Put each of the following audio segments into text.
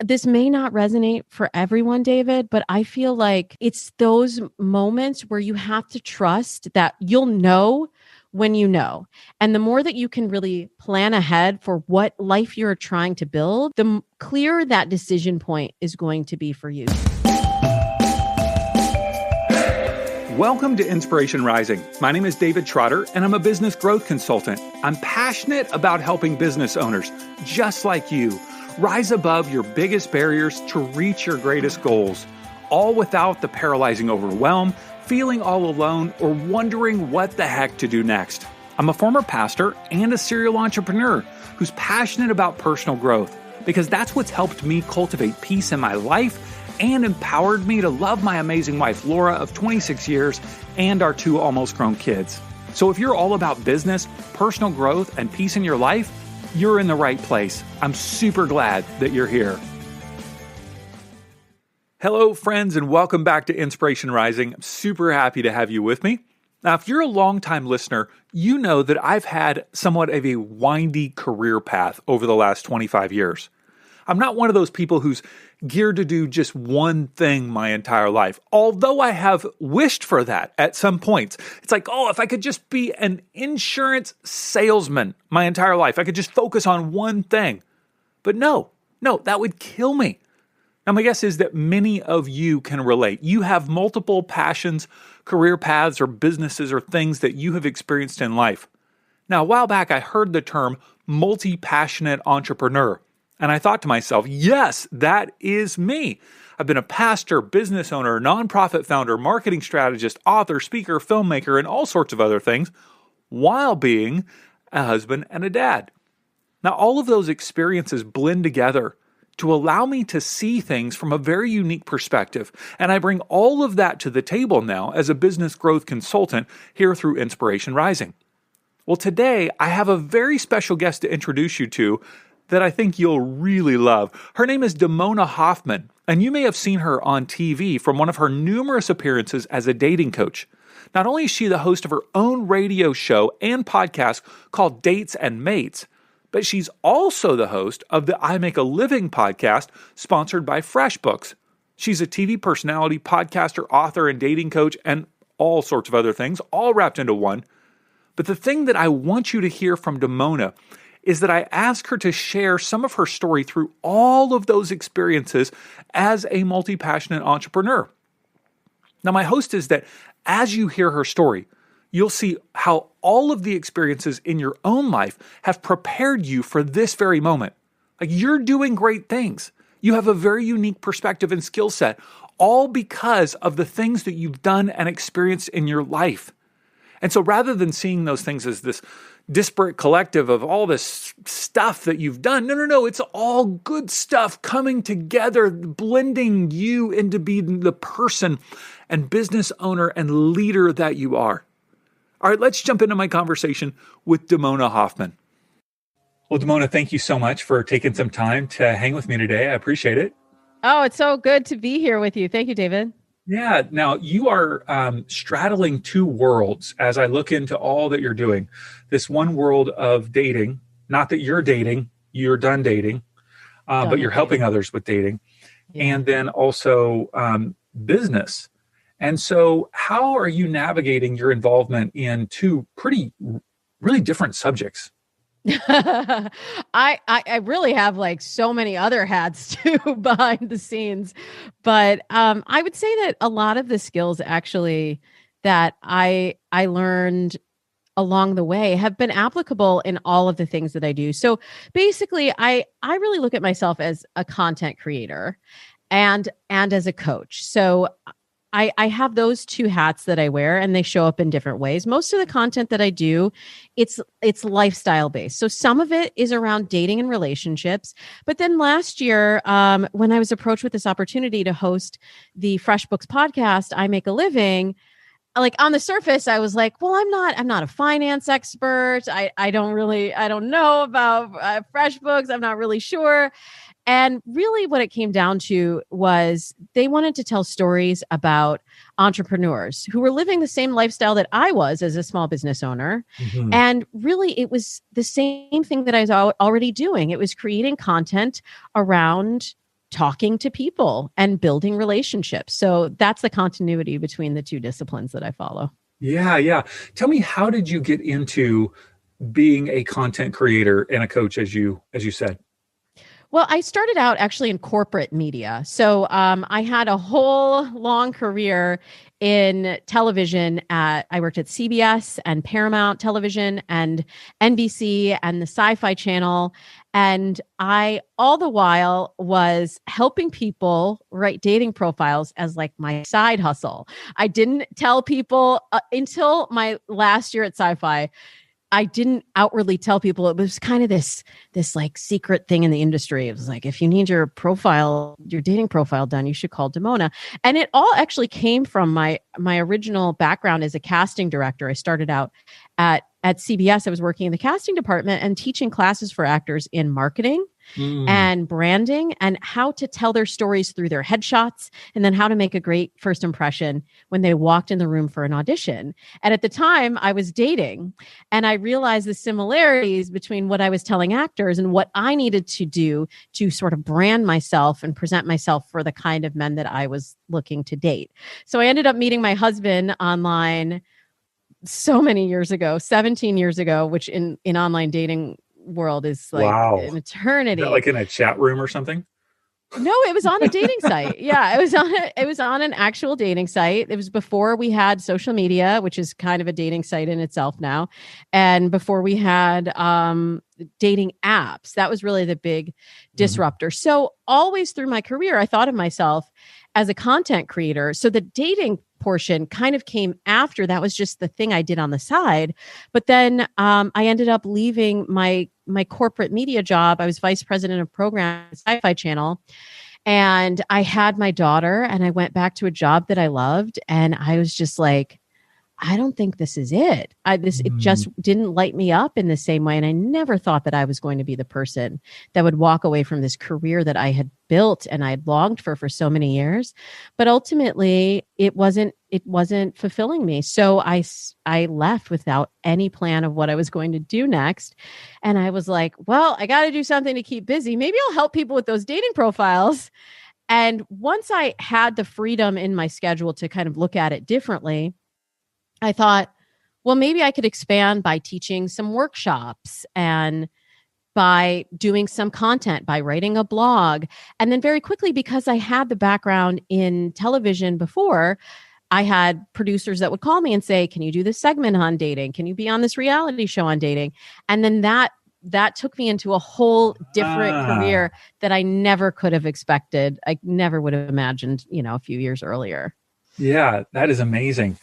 this may not resonate for everyone, David, but I feel like it's those moments where you have to trust that you'll know when you know. And the more that you can really plan ahead for what life you're trying to build, the clearer that decision point is going to be for you. Welcome to Inspiration Rising. My name is David Trotter, and I'm a business growth consultant. I'm passionate about helping business owners, just like you, rise above your biggest barriers to reach your greatest goals, all without the paralyzing overwhelm, feeling all alone, or wondering what the heck to do next. I'm a former pastor and a serial entrepreneur who's passionate about personal growth because that's what's helped me cultivate peace in my life and empowered me to love my amazing wife, Laura, of 26 years, and our 2 almost grown kids. So if you're all about business, personal growth, and peace in your life, you're in the right place. I'm super glad that you're here. Hello, friends, and welcome back to Inspiration Rising. I'm super happy to have you with me. Now, if you're a longtime listener, you know that I've had somewhat of a windy career path over the last 25 years. I'm not one of those people who's geared to do just one thing my entire life, although I have wished for that at some points. It's like, oh, if I could just be an insurance salesman my entire life, I could just focus on one thing. But no, that would kill me. Now, my guess is that many of you can relate. You have multiple passions, career paths, or businesses or things that you have experienced in life. Now, a while back, I heard the term multi-passionate entrepreneur. And I thought to myself, yes, that is me. I've been a pastor, business owner, nonprofit founder, marketing strategist, author, speaker, filmmaker, and all sorts of other things while being a husband and a dad. Now, all of those experiences blend together to allow me to see things from a very unique perspective. And I bring all of that to the table now as a business growth consultant here through Inspiration Rising. Well, today I have a very special guest to introduce you to that I think you'll really love. Her name is Damona Hoffman, and you may have seen her on TV from one of her numerous appearances as a dating coach. Not only is she the host of her own radio show and podcast called Dates and Mates, but she's also the host of the I Make a Living podcast sponsored by FreshBooks. She's a TV personality, podcaster, author, and dating coach, and all sorts of other things, all wrapped into one. But the thing that I want you to hear from Damona is that I ask her to share some of her story through all of those experiences as a multi-passionate entrepreneur. Now, my host is that as you hear her story, you'll see how all of the experiences in your own life have prepared you for this very moment. Like, you're doing great things. You have a very unique perspective and skill set, all because of the things that you've done and experienced in your life. And so rather than seeing those things as this disparate collective of all this stuff that you've done, no, it's all good stuff coming together, blending you into being the person and business owner and leader that you are. All right, let's jump into my conversation with Damona Hoffman. Well, Damona, thank you so much for taking some time to hang with me today. I appreciate it. Oh, it's so good to be here with you. Thank you, David. Yeah. Now, you are straddling 2 worlds as I look into all that you're doing. This one world of dating, not that you're dating, you're done dating, but you're helping others with dating. Yeah. And then also business. And so how are you navigating your involvement in 2 really different subjects? I really have like so many other hats too behind the scenes, but I would say that a lot of the skills actually that I learned along the way have been applicable in all of the things that I do. So basically, I really look at myself as a content creator and as a coach. So I have those 2 hats that I wear, and they show up in different ways. Most of the content that I do, it's lifestyle based. So some of it is around dating and relationships. But then last year, when I was approached with this opportunity to host the FreshBooks podcast, I Make a Living, like on the surface, I was like, well, I'm not a finance expert. I don't know about FreshBooks. I'm not really sure. And really what it came down to was they wanted to tell stories about entrepreneurs who were living the same lifestyle that I was as a small business owner. Mm-hmm. And really it was the same thing that I was already doing. It was creating content around talking to people and building relationships. So that's the continuity between the two disciplines that I follow. Yeah, yeah. Tell me, how did you get into being a content creator and a coach, as you said? Well, I started out actually in corporate media. So I had a whole long career in television. I worked at CBS and Paramount Television and NBC and the Sci-Fi Channel. And I, all the while, was helping people write dating profiles as like my side hustle. I didn't tell people until my last year at Sci-Fi. I didn't outwardly tell people. It was kind of this like secret thing in the industry. It was like, if you need your dating profile done, you should call Damona. And it all actually came from my original background as a casting director. I started out at CBS. I was working in the casting department and teaching classes for actors in marketing and branding and how to tell their stories through their headshots, and then how to make a great first impression when they walked in the room for an audition. And at the time I was dating, and I realized the similarities between what I was telling actors and what I needed to do to sort of brand myself and present myself for the kind of men that I was looking to date. So I ended up meeting my husband online so many years ago, 17 years ago, which in online dating world is like an eternity. Is that like in a chat room or something? No, it was on a dating site. Yeah, it was on an actual dating site. It was before we had social media, which is kind of a dating site in itself now. And before we had dating apps. That was really the big disruptor. So always through my career, I thought of myself as a content creator. So the dating portion kind of came after. That was just the thing I did on the side. But then I ended up leaving my corporate media job. I was vice president of program at Sci-Fi Channel. And I had my daughter and I went back to a job that I loved. And I was just like, I don't think this is it. It just didn't light me up in the same way. And I never thought that I was going to be the person that would walk away from this career that I had built and I had longed for so many years. But ultimately it wasn't fulfilling me. So I left without any plan of what I was going to do next. And I was like, well, I got to do something to keep busy. Maybe I'll help people with those dating profiles. And once I had the freedom in my schedule to kind of look at it differently, I thought, well, maybe I could expand by teaching some workshops and by doing some content, by writing a blog. And then very quickly, because I had the background in television before, I had producers that would call me and say, can you do this segment on dating? Can you be on this reality show on dating? And then that took me into a whole different career that I never could have expected. I never would have imagined, a few years earlier. Yeah, that is amazing.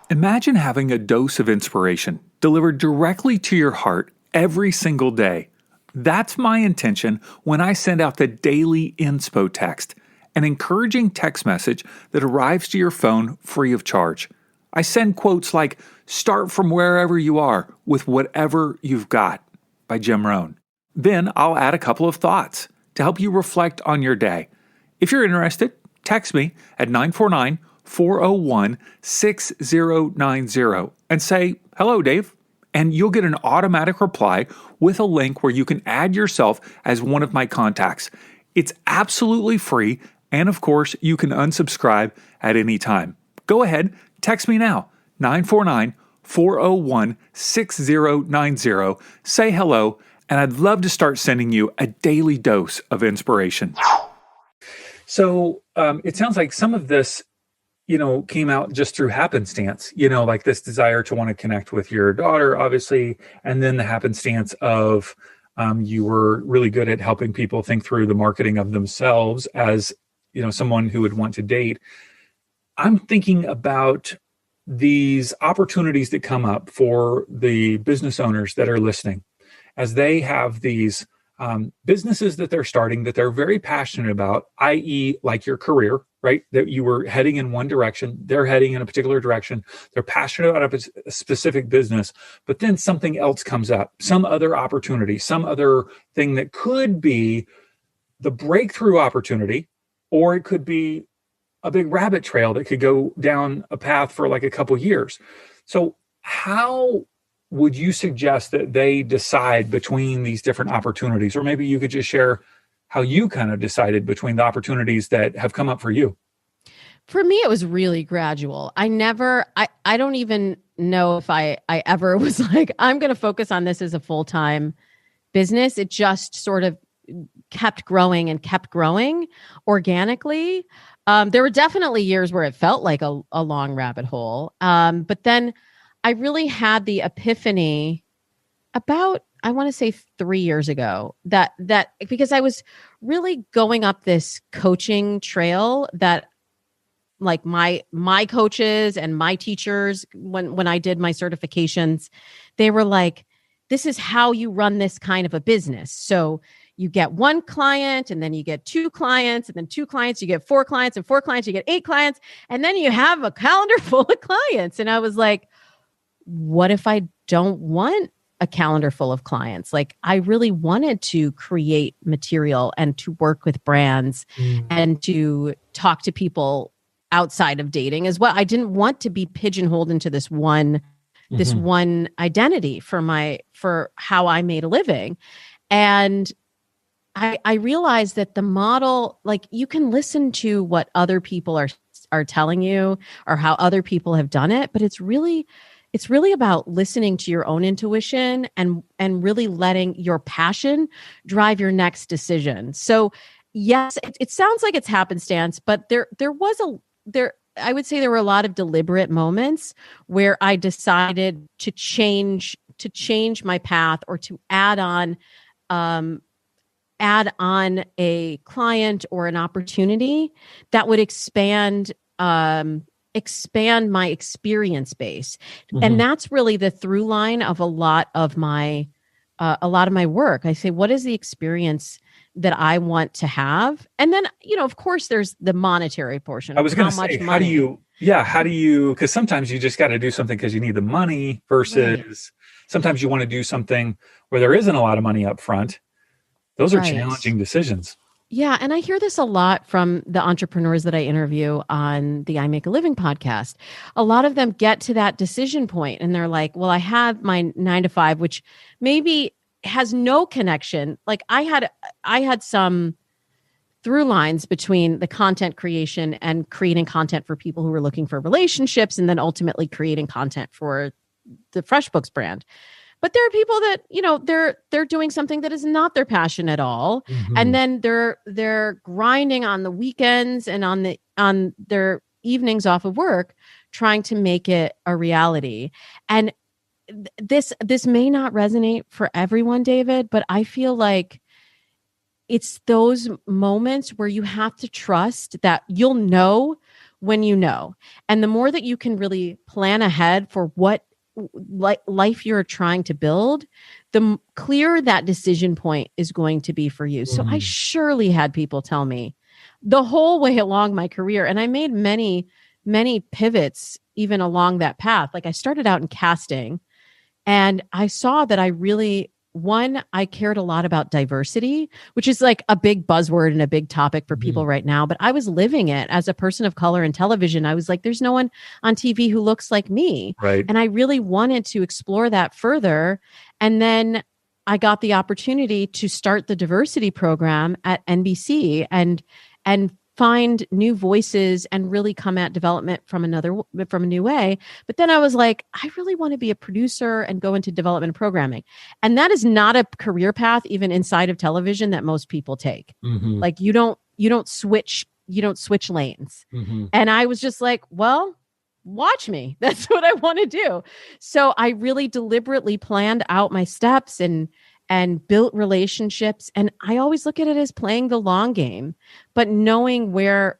Imagine having a dose of inspiration delivered directly to your heart every single day. That's my intention when I send out the daily inspo text, an encouraging text message that arrives to your phone free of charge. I send quotes like, "Start from wherever you are with whatever you've got," by Jim Rohn. Then I'll add a couple of thoughts to help you reflect on your day. If you're interested, text me at 949-401-6090 and say, "Hello, Dave." And you'll get an automatic reply with a link where you can add yourself as one of my contacts. It's absolutely free. And of course, you can unsubscribe at any time. Go ahead, text me now, 949-401-6090. Say hello, and I'd love to start sending you a daily dose of inspiration. So it sounds like some of this, came out just through happenstance, like this desire to want to connect with your daughter, obviously, and then the happenstance of you were really good at helping people think through the marketing of themselves as, someone who would want to date. I'm thinking about these opportunities that come up for the business owners that are listening, as they have these businesses that they're starting that they're very passionate about, i.e. like your career, right? That you were heading in one direction, they're heading in a particular direction, they're passionate about a specific business, but then something else comes up, some other opportunity, some other thing that could be the breakthrough opportunity, or it could be a big rabbit trail that could go down a path for like a couple years. So how would you suggest that they decide between these different opportunities? Or maybe you could just share how you kind of decided between the opportunities that have come up for you. For me, it was really gradual. I don't even know if I ever was like, I'm going to focus on this as a full-time business. It just sort of kept growing and kept growing organically. There were definitely years where it felt like a long rabbit hole. But then I really had the epiphany about, I want to say 3 years ago, that because I was really going up this coaching trail that like my coaches and my teachers, when I did my certifications, they were like, this is how you run this kind of a business. So you get one client, and then you get two clients, and then two clients, you get four clients, and four clients, you get 8 clients. And then you have a calendar full of clients. And I was like, what if I don't want a calendar full of clients? Like, I really wanted to create material and to work with brands and to talk to people outside of dating as well. I didn't want to be pigeonholed into this one identity for how I made a living. And I realized that the model, like, you can listen to what other people are telling you or how other people have done it, but it's really about listening to your own intuition and really letting your passion drive your next decision. So yes, it sounds like it's happenstance, but I would say there were a lot of deliberate moments where I decided to change my path, or to add on a client or an opportunity that would expand my experience base. And that's really the through line of a lot of my work. I say, what is the experience that I want to have? And then, of course, there's the monetary portion. I was going to say, how do you, because sometimes you just got to do something because you need the money versus sometimes you want to do something where there isn't a lot of money up front. Those are challenging decisions. Yeah. And I hear this a lot from the entrepreneurs that I interview on the I Make a Living podcast. A lot of them get to that decision point and they're like, well, I have my 9 to 5, which maybe has no connection. Like I had some through lines between the content creation and creating content for people who were looking for relationships, and then ultimately creating content for the FreshBooks brand. But there are people that, they're doing something that is not their passion at all. And then they're grinding on the weekends and on their evenings off of work, trying to make it a reality. And this may not resonate for everyone, David, but I feel like it's those moments where you have to trust that you'll know when you know. And the more that you can really plan ahead for what life you're trying to build, the clearer that decision point is going to be for you. So I surely had people tell me the whole way along my career, and I made many, many pivots even along that path. Like I started out in casting, and I saw that I cared a lot about diversity, which is like a big buzzword and a big topic for people right now. But I was living it as a person of color in television. I was like, there's no one on TV who looks like me. Right. And I really wanted to explore that further. And then I got the opportunity to start the diversity program at NBC and find new voices and really come at development from a new way. But then I was like, I really want to be a producer and go into development and programming. And that is not a career path, even inside of television, that most people take. Like you don't switch lanes. And I was just like, well, watch me. That's what I want to do. So I really deliberately planned out my steps and built relationships. And I always look at it as playing the long game, but knowing where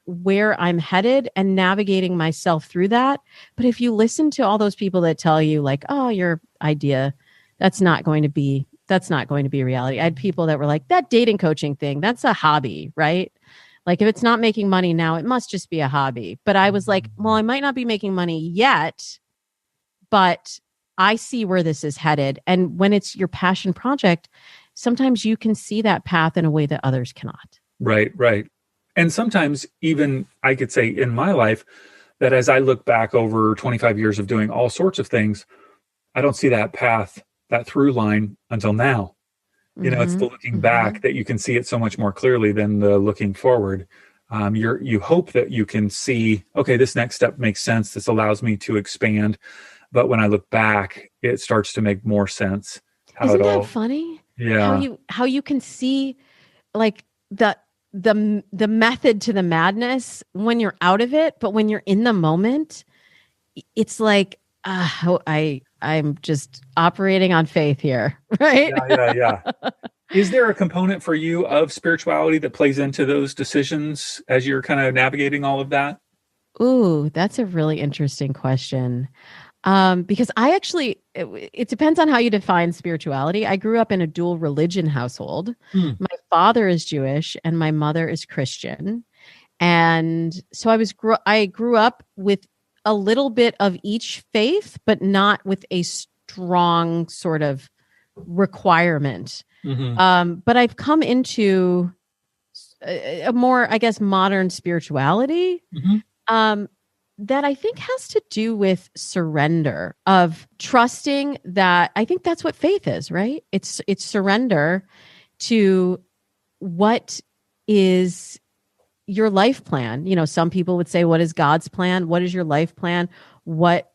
I'm headed and navigating myself through that. But if you listen to all those people that tell you like, oh, your idea, that's not going to be reality. I had people that were like, that dating coaching thing, that's a hobby, right? Like if it's not making money now, it must just be a hobby. But I was like, well, I might not be making money yet, but I see where this is headed. And when it's your passion project, sometimes you can see that path in a way that others cannot. Right. And sometimes even I could say in my life that as I look back over 25 years of doing all sorts of things, I don't see that path, that through line until now. It's the looking back that you can see it so much more clearly than the looking forward. You hope that you can see, okay, this next step makes sense. This allows me to expand. But when I look back, it starts to make more sense. Isn't that funny? Yeah. How you can see like the method to the madness when you're out of it, but when you're in the moment, it's like I'm just operating on faith here, right? Yeah. Is there a component for you of spirituality that plays into those decisions as you're kind of navigating all of that? Ooh, that's a really interesting question. Because it depends on how you define spirituality. I grew up in a dual religion household. My father is Jewish and my mother is Christian. And so I grew up with a little bit of each faith, but not with a strong sort of requirement. But I've come into a more, I guess, modern spirituality. That I think has to do with surrender, of trusting that. I think that's what faith is, right? It's surrender to what is your life plan. Some people would say, what is God's plan? What is your life plan? What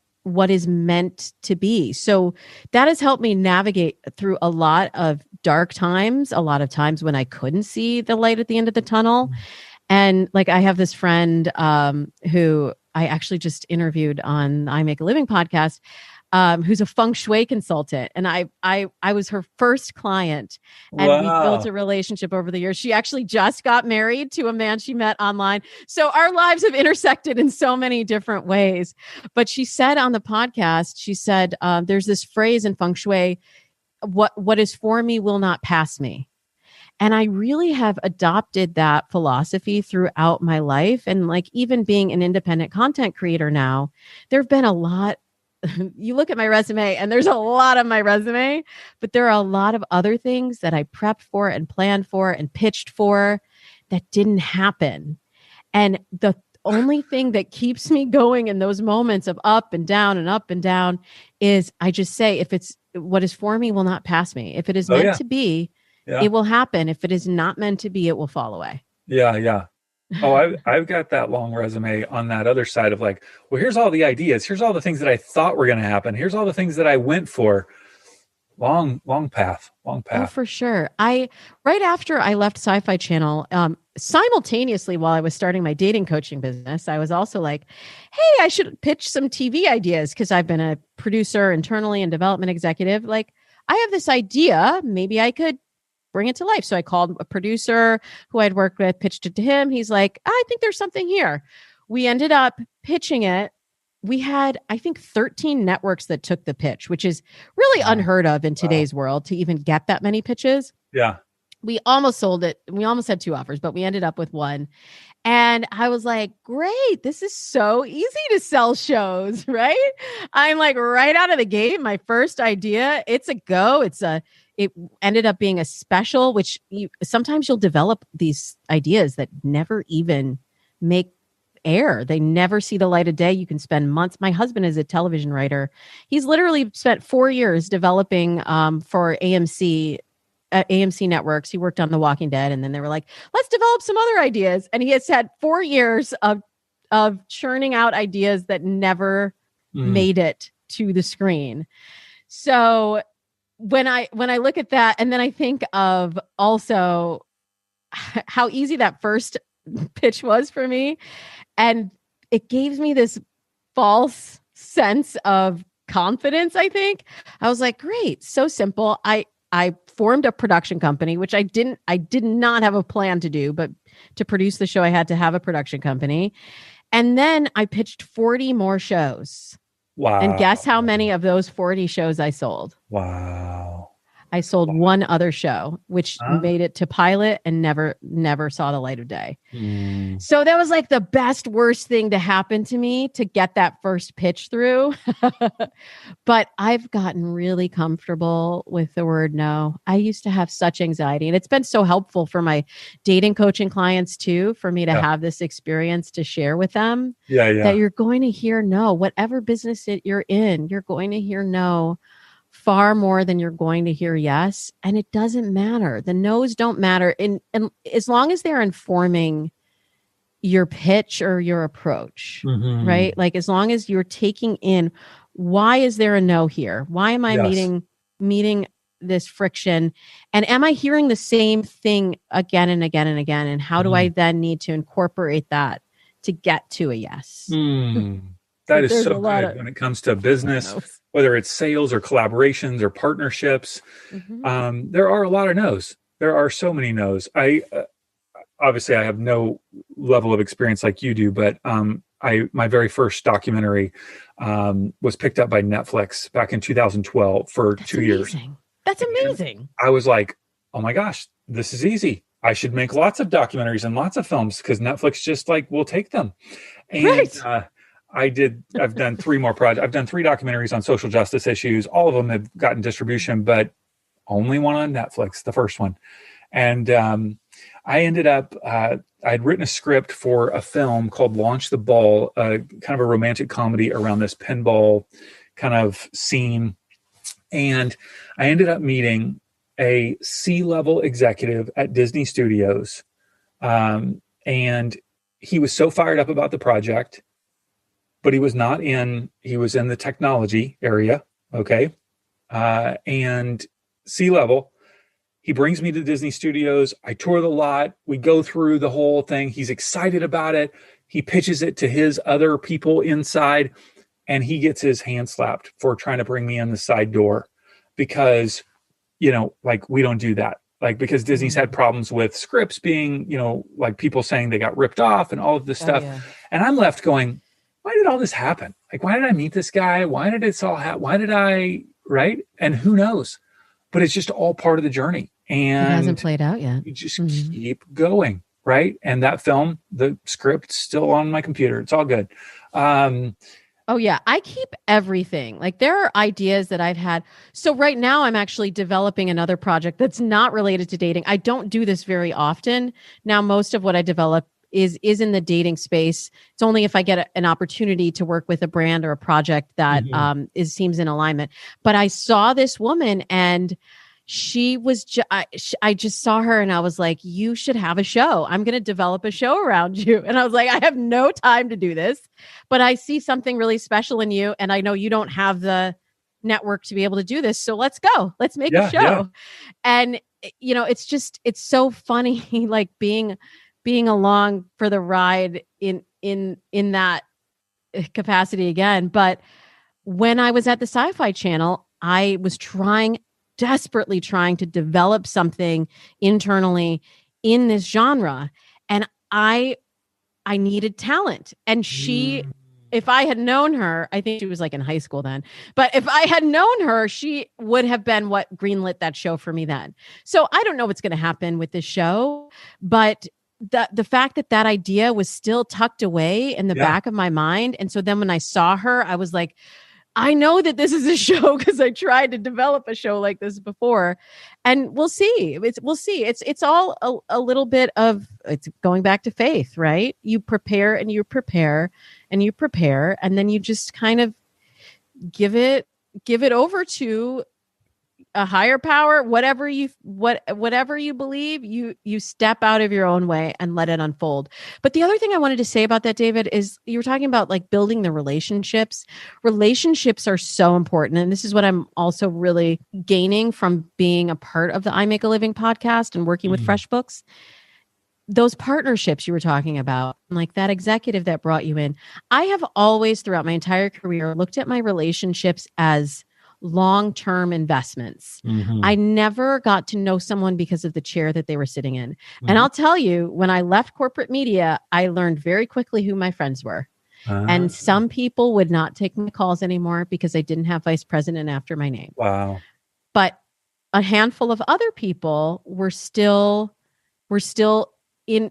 is meant to be? So that has helped me navigate through a lot of dark times, a lot of times when I couldn't see the light at the end of the tunnel. And like, I have this friend who I actually just interviewed on the I Make a Living podcast, who's a feng shui consultant. And I was her first client, and we built a relationship over the years. She actually just got married to a man she met online. So our lives have intersected in so many different ways. But she said on the podcast, she said, there's this phrase in feng shui, what is for me will not pass me. And I really have adopted that philosophy throughout my life. And like, even being an independent content creator now, there have been a lot. You look at my resume and there's a lot on my resume, but there are a lot of other things that I prepped for and planned for and pitched for that didn't happen. And the only thing that keeps me going in those moments of up and down is I just say, if it's what is for me will not pass me. If it is meant to be, it will happen. If it is not meant to be, it will fall away. Yeah. Oh, I've got that long resume on that other side of like, well, here's all the ideas. Here's all the things that I thought were going to happen. Here's all the things that I went for. Long path. Oh, for sure. Right after I left Sci-Fi Channel, simultaneously while I was starting my dating coaching business, I was also like, hey, I should pitch some TV ideas, because I've been a producer internally and development executive. Like, I have this idea, maybe I could bring it to life. So I called a producer who I'd worked with, pitched it to him. He's like, I think there's something here. We ended up pitching it. We had, I think, 13 networks that took the pitch, which is really unheard of in today's world, to even get that many pitches. Yeah. We almost sold it. We almost had 2 offers, but we ended up with 1. And I was like, great, this is so easy to sell shows, right? I'm like, right out of the gate, my first idea, it's a go. It ended up being a special, which sometimes you'll develop these ideas that never even make air. They never see the light of day. You can spend months. My husband is a television writer. He's literally spent 4 years developing for AMC networks. He worked on The Walking Dead, and then they were like, let's develop some other ideas. And he has had 4 years of churning out ideas that never made it to the screen. So when I look at that, and then I think of also how easy that first pitch was for me, and it gave me this false sense of confidence. I think I was like, great, so simple. I formed a production company, which I did not have a plan to do, but to produce the show, I had to have a production company. And then I pitched 40 more shows. Wow. And guess how many of those 40 shows I sold? Wow. I sold one other show, which made it to pilot and never saw the light of day. So that was like the best, worst thing to happen to me, to get that first pitch through. But I've gotten really comfortable with the word no. I used to have such anxiety, and it's been so helpful for my dating coaching clients too, for me to have this experience to share with them. That you're going to hear no, whatever business you're in, you're going to hear no far more than you're going to hear yes. And it doesn't matter. The no's don't matter. And as long as they're informing your pitch or your approach, right? Like as long as you're taking in, why is there a no here? Why am I meeting this friction? And am I hearing the same thing again and again and again? And how do I then need to incorporate that to get to a yes? That is so good when it comes to business, whether it's sales or collaborations or partnerships. There are a lot of no's. There are so many no's. Obviously I have no level of experience like you do, but my very first documentary was picked up by Netflix back in 2012 for 2 years. That's amazing. And I was like, oh my gosh, this is easy. I should make lots of documentaries and lots of films because Netflix just like will take them. And I've done 3 more projects. I've done 3 documentaries on social justice issues. All of them have gotten distribution, but only one on Netflix, the first one. And I ended up, I'd written a script for a film called Launch the Ball, kind of a romantic comedy around this pinball kind of scene. And I ended up meeting a C-level executive at Disney Studios. And he was so fired up about the project, but he was in the technology area. Okay. And C-level, he brings me to Disney Studios. I tour the lot. We go through the whole thing. He's excited about it. He pitches it to his other people inside, and he gets his hand slapped for trying to bring me in the side door because, like we don't do that. Like, because Disney's had problems with scripts being, like people saying they got ripped off and all of this stuff. Yeah. And I'm left going, why did all this happen? Like, why did I meet this guy? Why did it all happen? Why did I, right? And who knows? But it's just all part of the journey. And it hasn't played out yet. You just keep going, right? And that film, the script's still on my computer. It's all good. Oh yeah, I keep everything. Like there are ideas that I've had. So right now I'm actually developing another project that's not related to dating. I don't do this very often. Now most of what I develop is in the dating space. It's only if I get an opportunity to work with a brand or a project that seems in alignment. But I saw this woman and she was, I just saw her and I was like, you should have a show. I'm going to develop a show around you. And I was like, I have no time to do this, but I see something really special in you. And I know you don't have the network to be able to do this. So let's go, let's make a show. Yeah. And, it's so funny, like being along for the ride in that capacity again. But when I was at the Sci-Fi Channel, I was desperately trying to develop something internally in this genre. And I needed talent. And she, if I had known her, I think she was like in high school then, but if I had known her, she would have been what greenlit that show for me then. So I don't know what's going to happen with this show, but the fact that idea was still tucked away in the back of my mind. And so then when I saw her, I was like, I know that this is a show because I tried to develop a show like this before, and we'll see. We'll see. It's all a little bit of, it's going back to faith, right? You prepare and you prepare and you prepare, and then you just kind of give it over to a higher power, whatever you believe, you step out of your own way and let it unfold. But the other thing I wanted to say about that, David, is you were talking about like building the relationships. Relationships are so important. And this is what I'm also really gaining from being a part of the I Make a Living podcast and working with FreshBooks. Those partnerships you were talking about, like that executive that brought you in. I have always throughout my entire career looked at my relationships as long-term investments. I never got to know someone because of the chair that they were sitting in. And I'll tell you, when I left corporate media, I learned very quickly who my friends were. And some people would not take my calls anymore because I didn't have vice president after my name. Wow. But a handful of other people were still in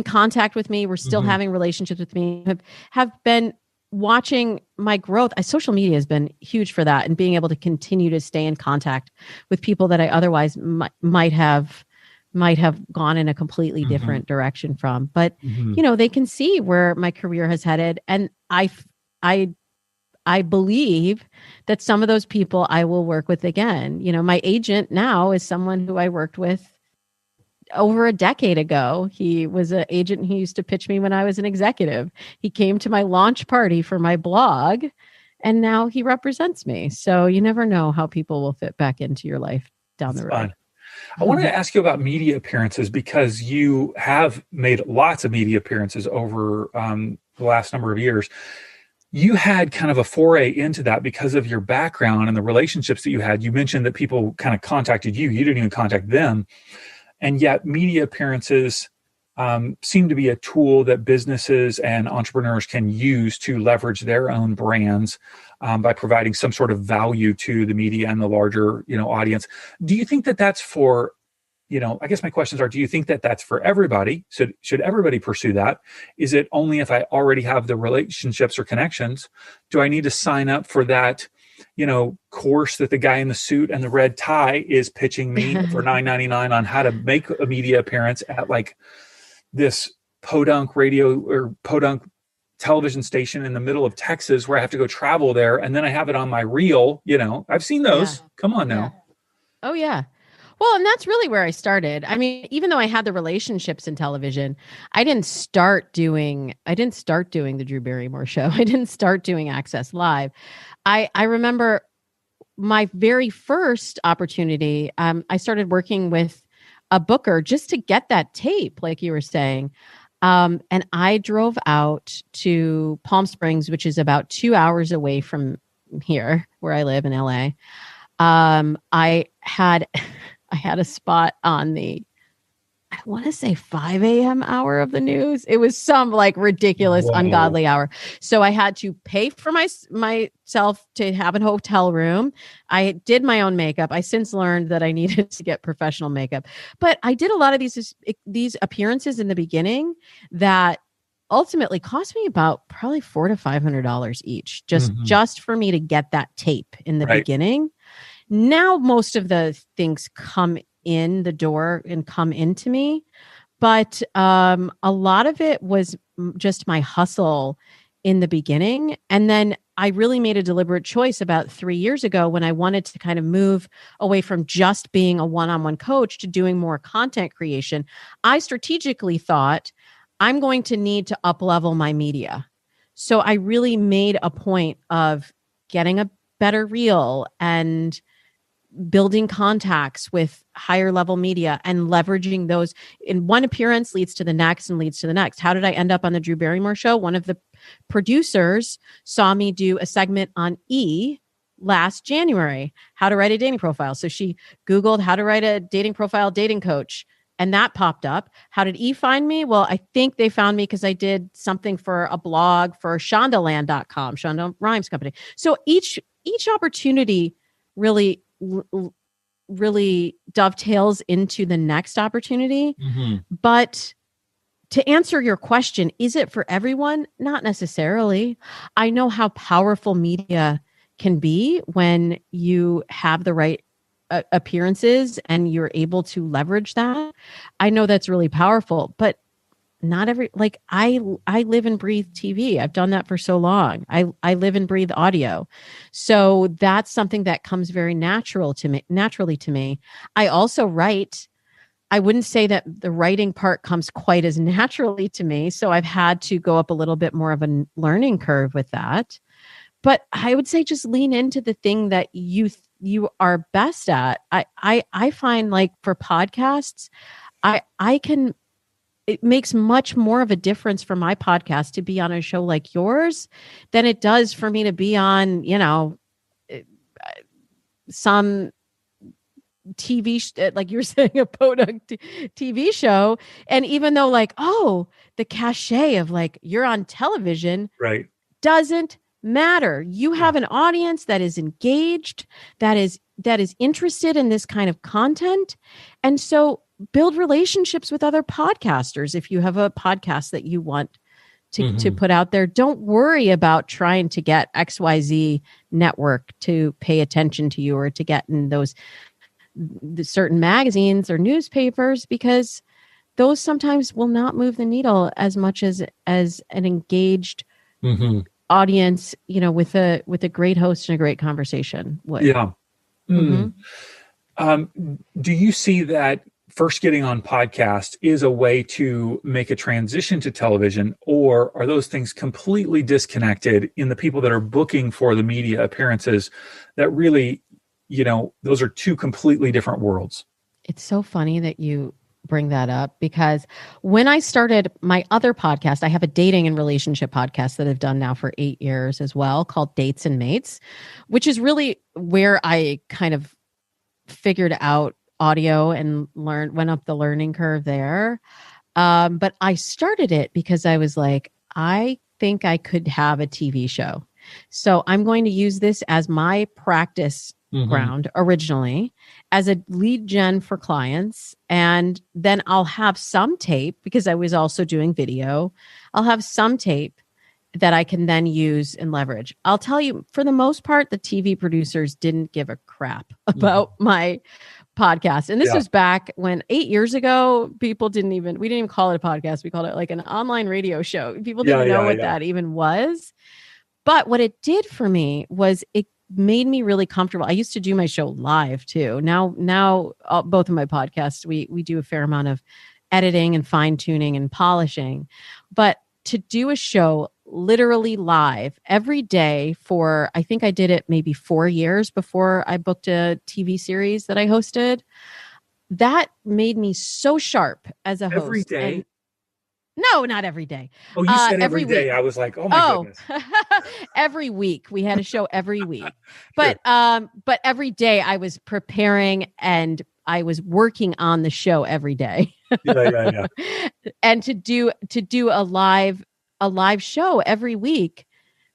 contact with me. We're still having relationships with me, have been watching my growth. Social media has been huge for that, and being able to continue to stay in contact with people that I otherwise might have gone in a completely different direction from. But they can see where my career has headed, and I I believe that some of those people I will work with again. My agent now is someone who I worked with over a decade ago. He was an agent who used to pitch me when I was an executive. He came to my launch party for my blog, and now he represents me. So you never know how people will fit back into your life down the road. Fun. I wanted to ask you about media appearances, because you have made lots of media appearances over the last number of years. You had kind of a foray into that because of your background and the relationships that you had. You mentioned that people kind of contacted you. You didn't even contact them. And yet media appearances seem to be a tool that businesses and entrepreneurs can use to leverage their own brands by providing some sort of value to the media and the larger, audience. Do you think that that's for, I guess my questions are, do you think that that's for everybody? Should everybody pursue that? Is it only if I already have the relationships or connections? Do I need to sign up for that, course that the guy in the suit and the red tie is pitching me for $9.99 on how to make a media appearance at like this podunk radio or podunk television station in the middle of Texas where I have to go travel there, and then I have it on my reel? I've seen those. Yeah. Come on now. Yeah. Oh yeah. Well, and that's really where I started. I mean, even though I had the relationships in television, I didn't start doing the Drew Barrymore show. I didn't start doing Access Live. I remember my very first opportunity. I started working with a booker just to get that tape, like you were saying. And I drove out to Palm Springs, which is about 2 hours away from here, where I live in LA. I had a spot on the, I want to say 5 a.m. hour of the news. It was some like ridiculous, ungodly hour. So I had to pay for myself to have a hotel room. I did my own makeup. I since learned that I needed to get professional makeup, but I did a lot of these appearances in the beginning that ultimately cost me about probably $400 to $500 each, just for me to get that tape in the beginning. Now, most of the things come in the door and come into me, but a lot of it was just my hustle in the beginning. And then I really made a deliberate choice about 3 years ago when I wanted to kind of move away from just being a one-on-one coach to doing more content creation. I strategically thought I'm going to need to up-level my media. So I really made a point of getting a better reel and building contacts with higher level media and leveraging those. In one appearance leads to the next and leads to the next. How did I end up on the Drew Barrymore show? One of the producers saw me do a segment on last January, how to write a dating profile. So she Googled how to write a dating profile, dating coach, and that popped up. How did find me? Well, I think they found me because I did something for a blog for shondaland.com, Shonda Rhimes Company. So each opportunity really dovetails into the next opportunity. But to answer your question, is it for everyone? Not necessarily. I know how powerful media can be when you have the right appearances and you're able to leverage that. I know that's really powerful, but not every, like I live and breathe TV. I've done that for so long. I live and breathe audio. So that's something that comes very naturally to me. I also write. I wouldn't say that the writing part comes quite as naturally to me. So I've had to go up a little bit more of a learning curve with that. But I would say just lean into the thing that you are best at. I find like for podcasts, it makes much more of a difference for my podcast to be on a show like yours than it does for me to be on, some TV, like you're saying, a podunk TV show. And even though the cachet of you're on television, right, doesn't matter. You have an audience that is engaged, that is interested in this kind of content. And so build relationships with other podcasters. If you have a podcast that you want to put out there, don't worry about trying to get XYZ network to pay attention to you or to get in the certain magazines or newspapers, because those sometimes will not move the needle as much as an engaged audience, with a great host and a great conversation would. Yeah. Mm-hmm. Do you see that first getting on podcast is a way to make a transition to television, or are those things completely disconnected in the people that are booking for the media appearances that really, those are two completely different worlds? It's so funny that you bring that up, because when I started my other podcast, I have a dating and relationship podcast that I've done now for 8 years as well, called Dates and Mates, which is really where I kind of figured out audio and went up the learning curve there. But I started it because I was like, I think I could have a TV show. So I'm going to use this as my practice ground originally, as a lead gen for clients. And then I'll have some tape, because I was also doing video. I'll have some tape that I can then use and leverage. I'll tell you, for the most part, the TV producers didn't give a crap about my podcast. And this was back when 8 years ago, we didn't even call it a podcast. We called it like an online radio show. People didn't know what that even was. But what it did for me was it made me really comfortable. I used to do my show live too. Now both of my podcasts, we do a fair amount of editing and fine tuning and polishing. But to do a show literally live every day for, I think I did it maybe 4 years before I booked a TV series that I hosted, that made me so sharp as a host. Every day? No, not every day. Oh, you said every day. Week. I was like, oh my goodness. Every week. We had a show every week. But but every day I was preparing and I was working on the show every day. Yeah. And to do a live show every week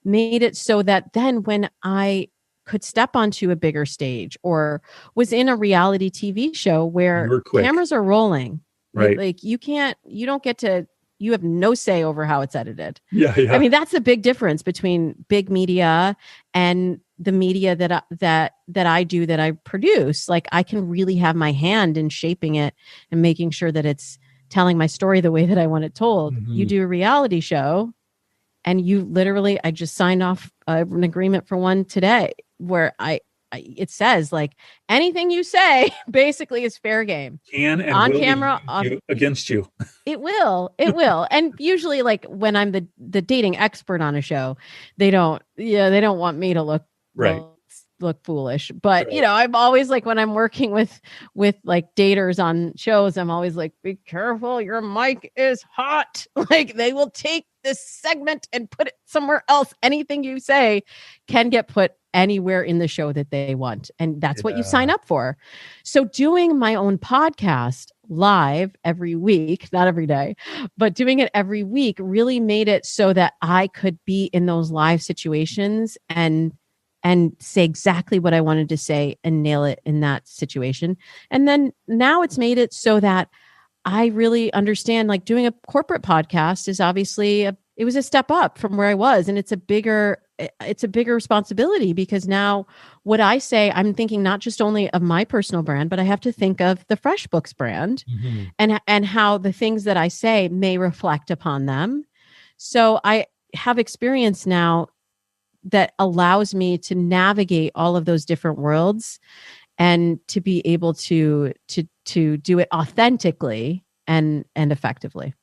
made it so that then when I could step onto a bigger stage or was in a reality TV show where cameras are rolling, right? Like you have no say over how it's edited. Yeah. I mean, that's the big difference between big media and the media that I do, that I produce. Like, I can really have my hand in shaping it and making sure that it's telling my story the way that I want it told. You do a reality show and I just signed off an agreement for one today where it says like anything you say basically is fair game. Can and on will camera against you. It will. And usually, like when I'm the dating expert on a show, they don't want me to look foolish. But I'm always like, when I'm working with like daters on shows, I'm always like, be careful, your mic is hot. Like, they will take this segment and put it somewhere else. Anything you say can get put anywhere in the show that they want. And that's what you sign up for. So doing my own podcast live every week, not every day, but doing it every week really made it so that I could be in those live situations and say exactly what I wanted to say and nail it in that situation. And then now it's made it so that I really understand, like, doing a corporate podcast is obviously it was a step up from where I was. And it's a bigger responsibility, because now what I say, I'm thinking not just only of my personal brand, but I have to think of the FreshBooks brand and how the things that I say may reflect upon them. So I have experience now that allows me to navigate all of those different worlds and to be able to do it authentically and effectively.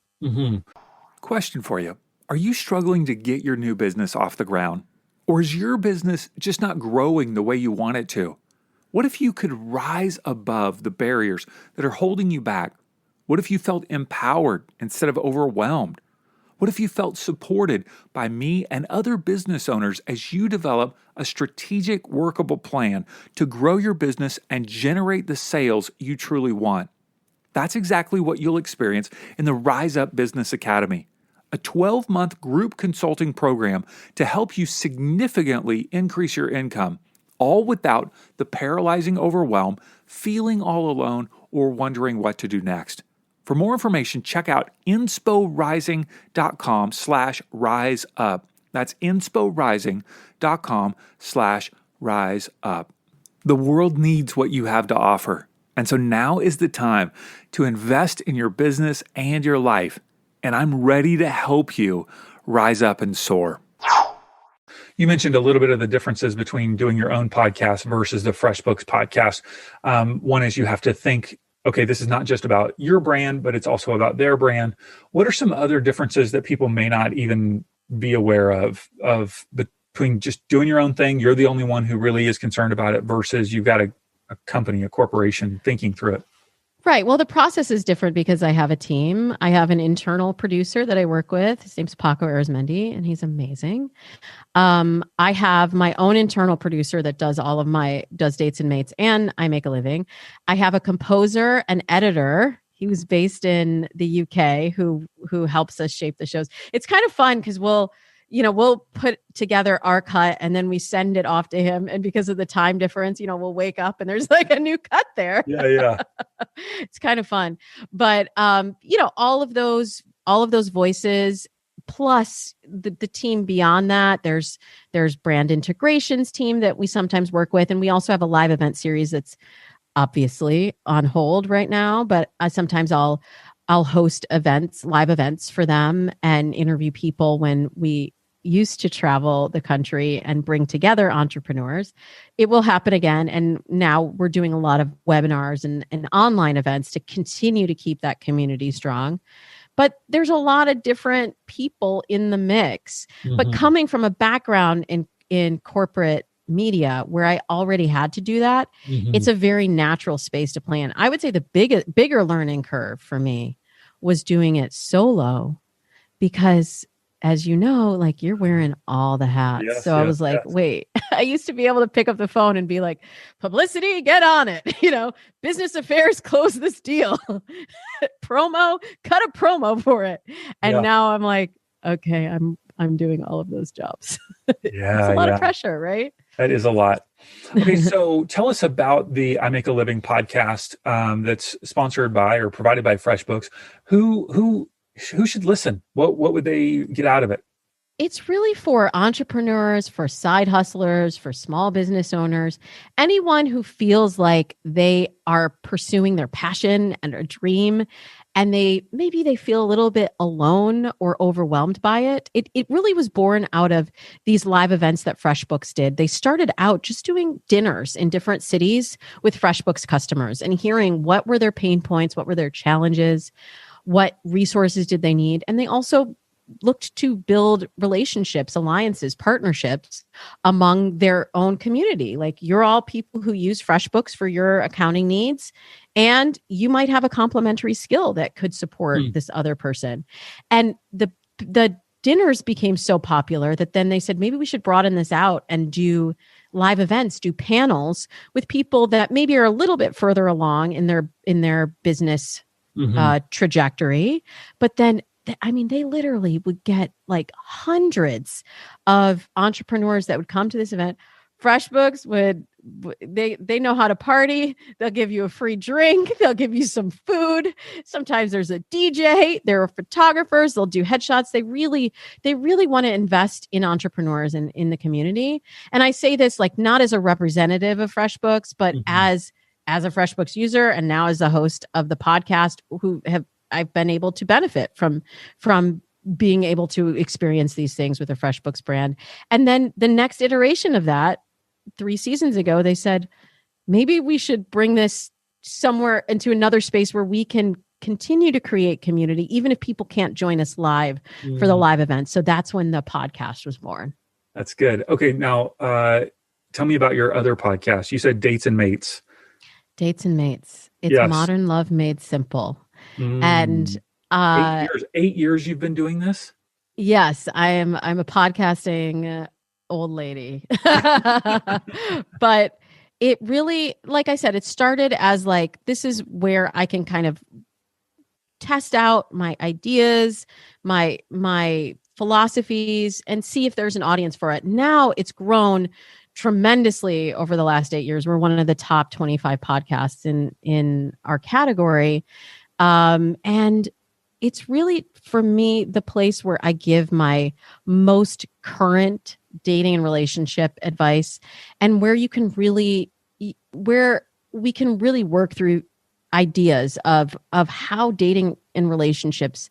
Question for you. Are you struggling to get your new business off the ground? Or is your business just not growing the way you want it to? What if you could rise above the barriers that are holding you back? What if you felt empowered instead of overwhelmed? What if you felt supported by me and other business owners as you develop a strategic, workable plan to grow your business and generate the sales you truly want? That's exactly what you'll experience in the Rise Up Business Academy, a 12-month group consulting program to help you significantly increase your income, all without the paralyzing overwhelm, feeling all alone, or wondering what to do next. For more information, check out insporising.com/riseup. That's insporising.com/riseup. The world needs what you have to offer. And so now is the time to invest in your business and your life. And I'm ready to help you rise up and soar. You mentioned a little bit of the differences between doing your own podcast versus the FreshBooks podcast. One is you have to think, okay, this is not just about your brand, but it's also about their brand. What are some other differences that people may not even be aware of between just doing your own thing? You're the only one who really is concerned about it versus you've got a company, a corporation thinking through it. Right. Well, the process is different because I have a team. I have an internal producer that I work with. His name's Paco Arizmendi, and he's amazing. I have my own internal producer that does does Dates and Mates, and I make a living. I have a composer and editor. He was based in the UK who helps us shape the shows. It's kind of fun because we'll put together our cut and then we send it off to him. And because of the time difference, we'll wake up and there's like a new cut there. Yeah. It's kind of fun. But, all of those voices, plus the team beyond that, there's brand integrations team that we sometimes work with. And we also have a live event series that's obviously on hold right now, but sometimes I'll host live events for them and interview people when we used to travel the country and bring together entrepreneurs. It will happen again. And now we're doing a lot of webinars and online events to continue to keep that community strong. But there's a lot of different people in the mix. Mm-hmm. But coming from a background in corporate media where I already had to do that, mm-hmm. It's a very natural space to play in. I would say the bigger learning curve for me was doing it solo because, as you know, like you're wearing all the hats. Yes, so I was like, wait, I used to be able to pick up the phone and be like, publicity, get on it. Business affairs, close this deal. Promo, cut a promo for it. And now I'm like, okay, I'm doing all of those jobs. It's a lot of pressure, right? That is a lot. Okay, so tell us about the I Make a Living podcast that's sponsored by or provided by FreshBooks. Who should listen? What would they get out of it? It's really for entrepreneurs, for side hustlers, for small business owners, anyone who feels like they are pursuing their passion and a dream, and they feel a little bit alone or overwhelmed by it. It really was born out of these live events that FreshBooks did. They started out just doing dinners in different cities with FreshBooks customers and hearing what were their pain points, what were their challenges, what resources did they need. And they also looked to build relationships, alliances, partnerships among their own community. Like, you're all people who use FreshBooks for your accounting needs, and you might have a complementary skill that could support this other person. And the dinners became so popular that then they said, maybe we should broaden this out and do live events, do panels with people that maybe are a little bit further along in their business trajectory. But then they literally would get like hundreds of entrepreneurs that would come to this event. FreshBooks they know how to party. They'll give you a free drink. They'll give you some food. Sometimes there's a DJ. There are photographers. They'll do headshots. They really want to invest in entrepreneurs and in the community. And I say this like not as a representative of FreshBooks, but as a FreshBooks user and now as a host of the podcast I've been able to benefit from being able to experience these things with the FreshBooks brand. And then the next iteration of that, 3 seasons ago, they said, maybe we should bring this somewhere into another space where we can continue to create community, even if people can't join us live for the live event. So that's when the podcast was born. That's good. Okay. Now, tell me about your other podcast. You said Dates and Mates. Dates and Mates. It's modern love made simple. And 8 years you've been doing this? Yes, I'm a podcasting old lady. But it really, like I said, it started as like, this is where I can kind of test out my ideas, my philosophies, and see if there's an audience for it. Now it's grown tremendously over the last 8 years. We're one of the top 25 podcasts in our category. And it's really, for me, the place where I give my most current dating and relationship advice, and where we can really work through ideas of how dating and relationships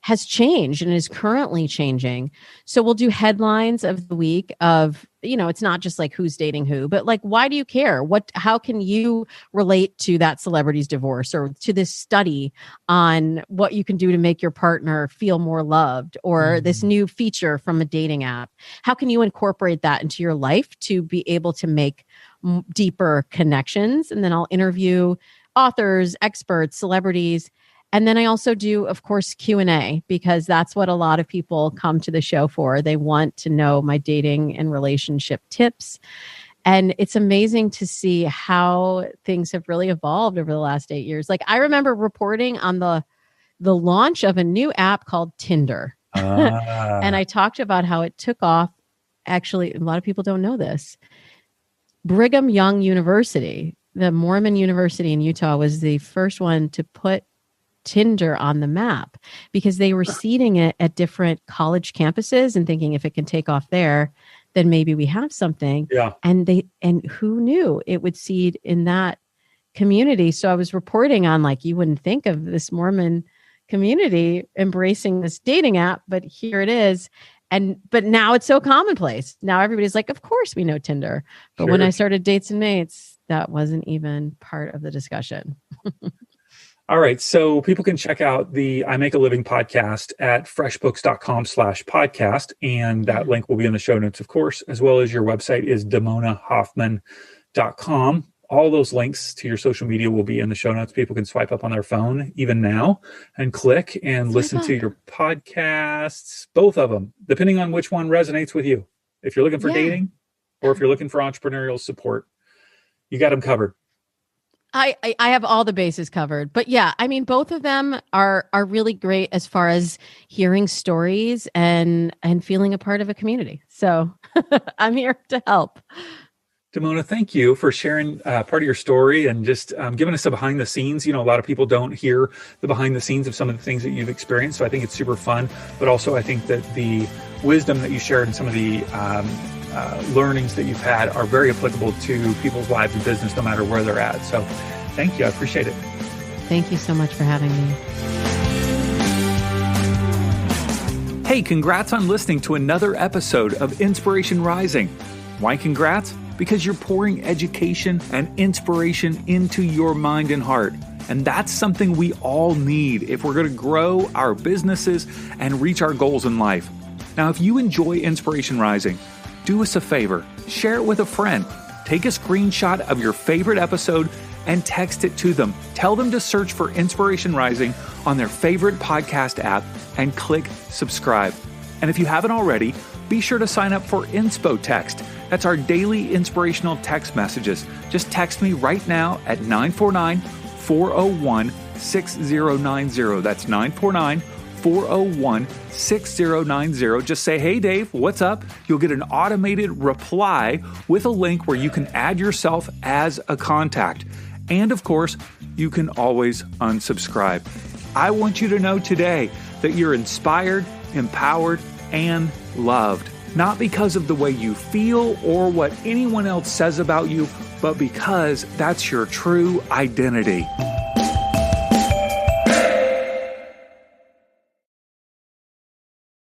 has changed and is currently changing. So we'll do headlines of the week of, it's not just like who's dating who, but like, why do you care? How can you relate to that celebrity's divorce or to this study on what you can do to make your partner feel more loved or this new feature from a dating app? How can you incorporate that into your life to be able to make deeper connections? And then I'll interview authors, experts, celebrities. And then I also do, of course, Q&A, because that's what a lot of people come to the show for. They want to know my dating and relationship tips. And it's amazing to see how things have really evolved over the last 8 years. Like I remember reporting on the launch of a new app called Tinder. And I talked about how it took off. Actually, a lot of people don't know this. Brigham Young University, the Mormon university in Utah, was the first one to put Tinder on the map because they were seeding it at different college campuses and thinking if it can take off there, then maybe we have something. Yeah. And who knew it would seed in that community? So I was reporting on like, you wouldn't think of this Mormon community embracing this dating app, but here it is. But now it's so commonplace. Now everybody's like, of course we know Tinder. But when I started Dates and Mates, that wasn't even part of the discussion. All right. So people can check out the I Make a Living podcast at freshbooks.com/podcast. And that link will be in the show notes, of course, as well as your website is damonahoffman.com. All those links to your social media will be in the show notes. People can swipe up on their phone even now and click and listen to your podcasts, both of them, depending on which one resonates with you. If you're looking for dating or if you're looking for entrepreneurial support, you got them covered. I have all the bases covered, but yeah, I mean, both of them are really great as far as hearing stories and feeling a part of a community. So I'm here to help. Damona, thank you for sharing part of your story and just giving us a behind the scenes. A lot of people don't hear the behind the scenes of some of the things that you've experienced. So I think it's super fun, but also I think that the wisdom that you shared and some of the learnings that you've had are very applicable to people's lives and business, no matter where they're at. So thank you. I appreciate it. Thank you so much for having me. Hey, congrats on listening to another episode of Inspiration Rising. Why congrats? Because you're pouring education and inspiration into your mind and heart. And that's something we all need if we're going to grow our businesses and reach our goals in life. Now, if you enjoy Inspiration Rising, do us a favor, share it with a friend. Take a screenshot of your favorite episode and text it to them. Tell them to search for Inspiration Rising on their favorite podcast app and click subscribe. And if you haven't already, be sure to sign up for Inspo Text. That's our daily inspirational text messages. Just text me right now at 949-401-6090. That's 949-401-6090. Just say, hey, Dave, what's up? You'll get an automated reply with a link where you can add yourself as a contact. And of course, you can always unsubscribe. I want you to know today that you're inspired, empowered, and loved. Not because of the way you feel or what anyone else says about you, but because that's your true identity.